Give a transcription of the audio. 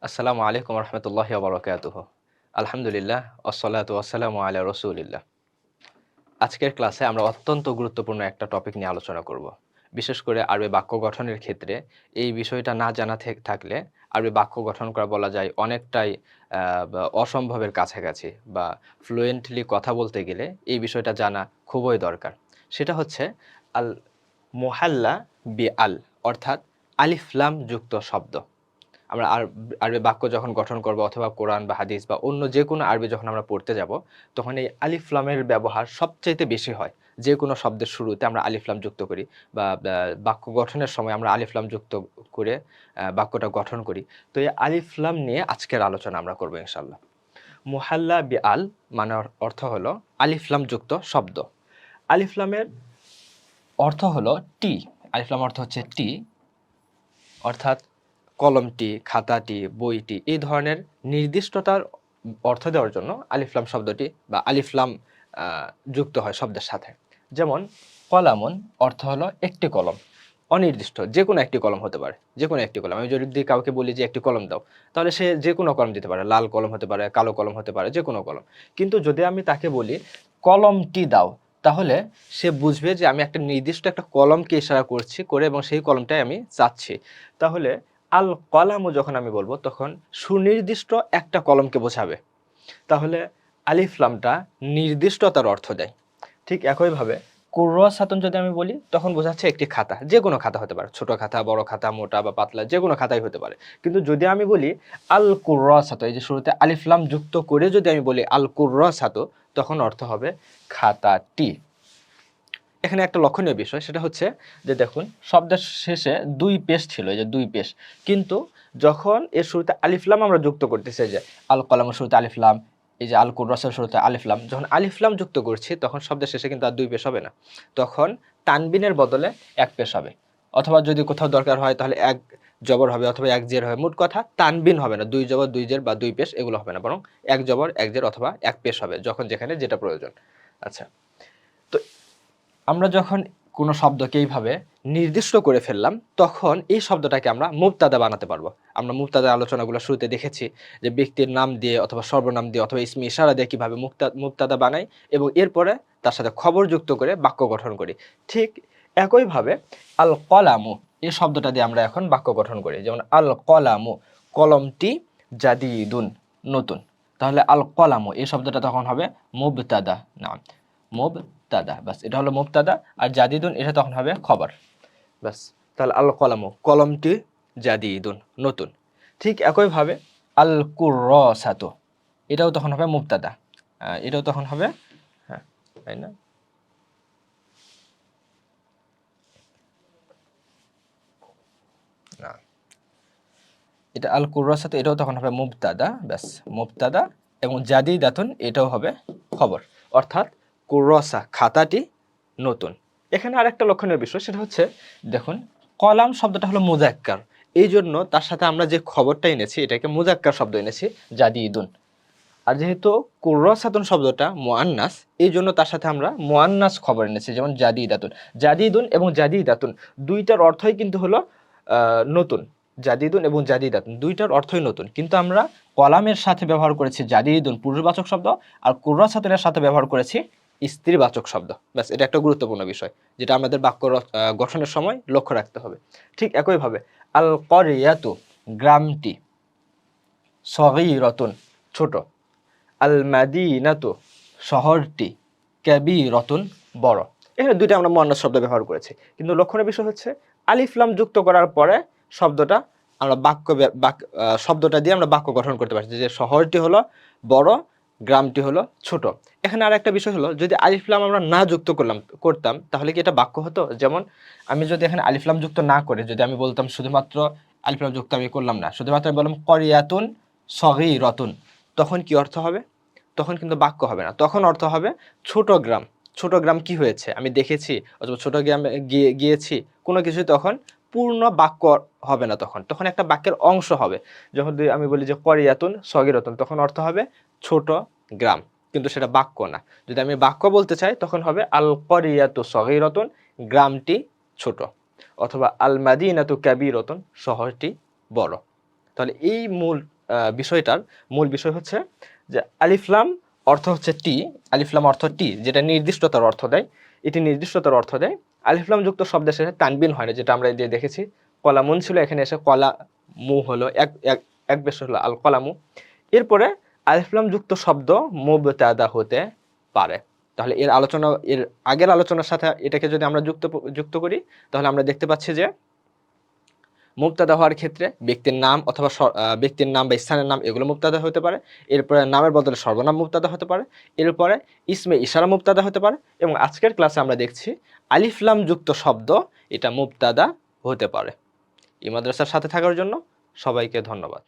আসসালামু আলাইকুম রহমতুল্লাহি ওয়া বারাকাতুহু। আলহামদুলিল্লাহ ওয়াসসালাতু ওয়াসসালামু আলা রাসূলিল্লাহ। আজকের ক্লাসে আমরা অত্যন্ত গুরুত্বপূর্ণ একটা টপিক নিয়ে আলোচনা করব। বিশেষ করে আরবি বাক্য গঠনের ক্ষেত্রে এই বিষয়টা না জানা থাকলে আরবি বাক্য গঠন করা বলা যায় অনেকটাই অসম্ভবের কাছাকাছি বা ফ্লুয়েন্টলি কথা বলতে গেলে এই বিষয়টা জানা খুবই দরকার। সেটা হচ্ছে আল মুহাল্লা বি আল, অর্থাৎ আলিফ লাম যুক্ত শব্দ। আমরা আরবি বাক্য যখন গঠন করব অথবা কোরআন বা হাদিস বা অন্য যেকোনো আরবি যখন আমরা পড়তে যাব, তখন এই আলিফ লামের ব্যবহার সবচাইতে বেশি হয়। যেকোনো শব্দের শুরুতে আমরা আলিফ লাম যুক্ত করি বা বাক্য গঠনের সময় আমরা আলিফ লাম যুক্ত করে বাক্যটা গঠন করি। তো এই আলিফ লাম নিয়ে আজকের আলোচনা আমরা করব ইনশাআল্লাহ। মুহাল্লা বি আল মানে অর্থ হলো আলিফ লাম যুক্ত শব্দ। আলিফ লামের অর্থ হলো টি। আলিফ লাম অর্থ হচ্ছে টি, অর্থাৎ কলমটি, খাতাটি, বইটি এই ধরনের নির্দিষ্টতার অর্থ দেওয়ার জন্য আলিফ লাম শব্দটি বা আলিফ লাম যুক্ত হয় শব্দের সাথে। যেমন কলামুন অর্থ হলো একটি কলম, অনির্দিষ্ট যেকোনো একটি কলম হতে পারে, যেকোনো একটি কলম। আমি যদি কাউকে বলি যে একটি কলম দাও, তাহলে সে যেকোনো কলম দিতে পারে, লাল কলম হতে পারে, কালো কলম হতে পারে, যেকোনো কলম। কিন্তু যদি আমি তাকে বলি কলমটি দাও, তাহলে সে বুঝবে যে আমি একটা নির্দিষ্ট একটা কলমকে ইশারা করছি করে এবং সেই কলমটাই আমি চাচ্ছি। তাহলে আল কলামু যখন আমি বলবো তখন সুনির্দিষ্ট একটা কলমকে বোঝাবে। তাহলে আলিফ লামটা নির্দিষ্টতার অর্থ দেয়। ঠিক একইভাবে কুররাসাতুন যদি আমি বলি তখন বোঝাচ্ছে একটি খাতা, যে কোনো খাতা হতে পারে, ছোট খাতা, বড় খাতা, মোটা বা পাতলা, যে কোনো খাতাই হতে পারে। কিন্তু যদি আমি বলি আল কুররাসাতু, এই যে শুরুতে আলিফ লাম যুক্ত করে যদি আমি বলি আল কুররাসাতু, তখন অর্থ হবে খাতাটি। এখানে একটা লক্ষণীয় বিষয়, সেটা হচ্ছে যে দেখুন শব্দের শেষে দুই পেশ ছিল, এই যে দুই পেশ, কিন্তু যখন এর শুরুতে আলিফ লাম আমরা যুক্ত করতেছি, যে আল কলামের শুরুতে আলিফ লাম, এই যে আল কুররাসের শুরুতে আলিফ লাম, যখন আলিফ লাম যুক্ত করছি তখন শব্দের শেষে কিন্তু আর দুই পেশ হবে না, তখন তানবিনের বদলে এক পেশ হবে। অথবা যদি কোথাও দরকার হয় তাহলে এক জবর হবে অথবা এক জের হবে। মোট কথা তানবিন হবে না, দুই জবর দুই জের বা দুই পেশ এগুলো হবে না, বরং এক জবর এক জের অথবা এক পেশ হবে যখন যেখানে যেটা প্রয়োজন। আচ্ছা, তো আমরা যখন কোনো শব্দকে এইভাবে নির্দিষ্ট করে ফেললাম, তখন এই শব্দটাকে আমরা মুবতাদা বানাতে পারবো। আমরা মুবতাদা আলোচনাগুলো শুরুতে দেখেছি যে ব্যক্তির নাম দিয়ে অথবা সর্বনাম দিয়ে অথবা ইসমে ইশারা দিয়ে কিভাবে মুবতাদা বানাই এবং এরপরে তার সাথে খবর যুক্ত করে বাক্য গঠন করি। ঠিক একইভাবে আল কলামু এই শব্দটা দিয়ে আমরা এখন বাক্য গঠন করি। যেমন আল কলামু, কলমটি, জাদিদুন, নতুন। তাহলে আল কলামু এই শব্দটা তখন হবে মুবতাদা, নাম মুবতাদা, বাস এটা হলো মুবতাদা। আর জাদিদুন এটা তখন হবে খবর, বাস। তাহলে আল কলামু কলমটি, জাদিদুন নতুন। ঠিক একইভাবে আল কুররাসাতু এটাও তখন হবে মুবতাদা, এটাও তখন হবে, হ্যাঁ তাই না, না এটা আল কুররাসাতু এটাও তখন হবে মুবতাদা, ব্যাস মুবতাদা। এবং জাদিদাতুন এটাও হবে খবর, অর্থাৎ কুররাসা খাতাটি নতুন। এখানে আরেকটা লক্ষণীয় বিষয়, সেটা হচ্ছে দেখুন কলাম শব্দটা হলো মুজাক্কার, এই জন্য তার সাথে আমরা যে খবরটা এনেছি এটাকে মুজাক্কার শব্দ এনেছি জাদিদুন। আর যেহেতু কুররাসাতুন শব্দটা মুআন্নাস, এই জন্য তার সাথে আমরা মুআন্নাস খবর এনেছি, যেমন জাদিদাতুন। জাদিদুন এবং জাদিদাতুন দুইটার অর্থই কিন্তু হলো নতুন। জাদিদুন এবং জাদিদাতুন দুইটার অর্থই নতুন, কিন্তু আমরা কলামের সাথে ব্যবহার করেছি জাদিদুন পুরুষবাচক শব্দ, আর কুররাসাতুনের সাথে ব্যবহার করেছি স্ত্রীবাচক শব্দ। ব্যাস, এটা একটা গুরুত্বপূর্ণ বিষয় যেটা আমাদের বাক্য গঠনের সময় লক্ষ্য রাখতে হবে। ঠিক একইভাবে আল করিয়াতু গ্রামটি, সগীরাতুন ছোট, আল মাদিনাতু শহরটি, কাবীরাতুন বড়। এখানে দুইটা আমরা মুয়ান্নাস শব্দ ব্যবহার করেছি, কিন্তু লক্ষণীয় বিষয় হচ্ছে আলিফ লাম যুক্ত করার পরে শব্দটা আমরা শব্দটা দিয়ে আমরা বাক্য গঠন করতে পারছি, যে শহরটি হলো বড়, গ্রামটি হলো ছোট। এখানে আর একটা বিষয় হলো, যদি আলিফ লাম আমরা না যুক্ত করতাম তাহলে কি এটা বাক্য হতো? যেমন আমি যদি এখানে আলিফ লাম যুক্ত না করে যদি আমি বলতাম শুধুমাত্র আলিফ লাম যুক্ত আমি করলাম না, শুধুমাত্র আমি বললাম করিয়াতুন সগীরাতুন, তখন কি অর্থ হবে? তখন কিন্তু বাক্য হবে না, তখন অর্থ হবে ছোট গ্রাম। ছোট গ্রাম কি হয়েছে আমি দেখেছি অথবা ছোট গ্রামে গিয়েছি, কোনো কিছু তখন পূর্ণ বাক্য হবে না, তখন তখন একটা বাক্যের অংশ হবে। যখন আমি বলি যে করিয়াতুন সগীরাতুন, তখন অর্থ হবে ছোট গ্রাম, কিন্তু সেটা বাক্য না। যদি আমি বাক্য বলতে চাই তখন হবে আল করিয়াতু সগীরাতুন, গ্রামটি ছোট, অথবা আল মাদিনাতু কাবীরাতুন, শহরটি বড়। তাহলে এই মূল বিষয়টার মূল বিষয় হচ্ছে যে আলিফলাম অর্থ হচ্ছে টি, আলিফলাম অর্থ টি, যেটা নির্দিষ্টতার অর্থ দেয়, এটি নির্দিষ্টতার অর্থ দেয়। আলিফলাম যুক্ত শব্দের শেষে তানবিন হয় না, যেটা আমরা দিয়ে দেখেছি। কলামুন ছিল, এখানে এসে কলা মু হলো, এক এক এক বেশ হলো আল কলামু। এরপরে আলিফলাম যুক্ত শব্দ মুবতাদা হতে পারে। তাহলে এর আগের আলোচনার সাথে এটাকে যদি আমরা যুক্ত করি, তাহলে আমরা দেখতে পাচ্ছি যে মুবতাদা হওয়ার ক্ষেত্রে ব্যক্তির নাম অথবা ব্যক্তির নাম বা স্থানের নাম এগুলো মুবতাদা হতে পারে। এরপরে নামের বদলে সর্বনাম মুবতাদা হতে পারে। এরপরে ইসমে ইশারা মুবতাদা হতে পারে। এবং আজকের ক্লাসে আমরা দেখছি আলিফ লাম যুক্ত শব্দ এটা মুবতাদা হতে পারে। এই মাদ্রাসার সাথে থাকার জন্য সবাইকে ধন্যবাদ।